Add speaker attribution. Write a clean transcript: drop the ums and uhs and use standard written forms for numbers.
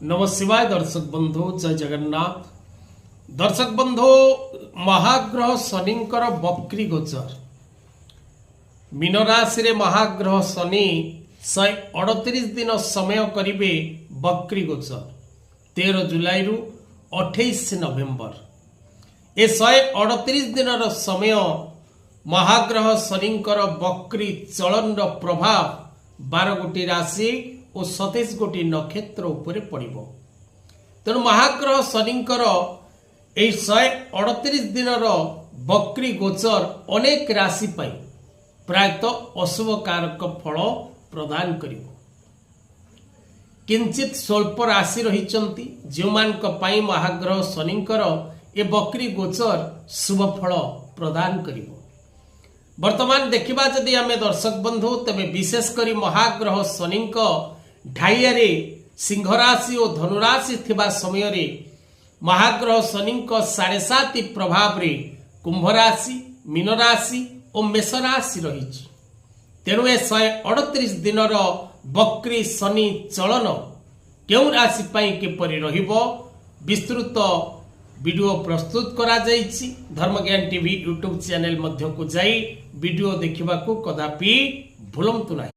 Speaker 1: नमः शिवाय। दर्शक बंधु जय जगन्नाथ। दर्शक बंधु महाग्रह शनिंकर बक्री गोचर मीन राशि रे महाग्रह शनि 138 दिन समय करिवे बक्री गोचर 13 जुलाई रु 28 नवेम्बर। ए 138 दिन समय महाग्रह शनिंकर बक्री चलन प्रभाव 12 गोटी राशि और 27 गोटी नक्षत्र उपरे पड़िबो। तेणु महाग्रह शनिंकर ए 138 दिन बक्री गोचर अनेक राशि पाई प्रायतः अशुभ कारक फल प्रदान करिबो। किंचित स्वल्प राशि रहिचंती जो मानक पाई महाग्रह शनिंकर ए बक्री गोचर शुभ फल प्रदान करिबो। वर्तमान देखिबा जदि आमे दर्शक बंधु तबे विशेष करी महाग्रह शनिंक ढाइयारे सिंह राशि और धनुराशि थिबा समय रे महाग्रह शनिंक 7.5 प्रभाव रे कुंभ राशि मीन राशि और मेष राशि रही। तेणु ए 138 दिन बक्री शनि चलन केउ राशि पाई किपरि रहिबो विस्तृत वीडियो प्रस्तुत करा जाइछि। धर्मज्ञान टीवी यूट्यूब चैनल मध्य को जाई वीडियो देखिबा को कदापि भूलंतु नाही।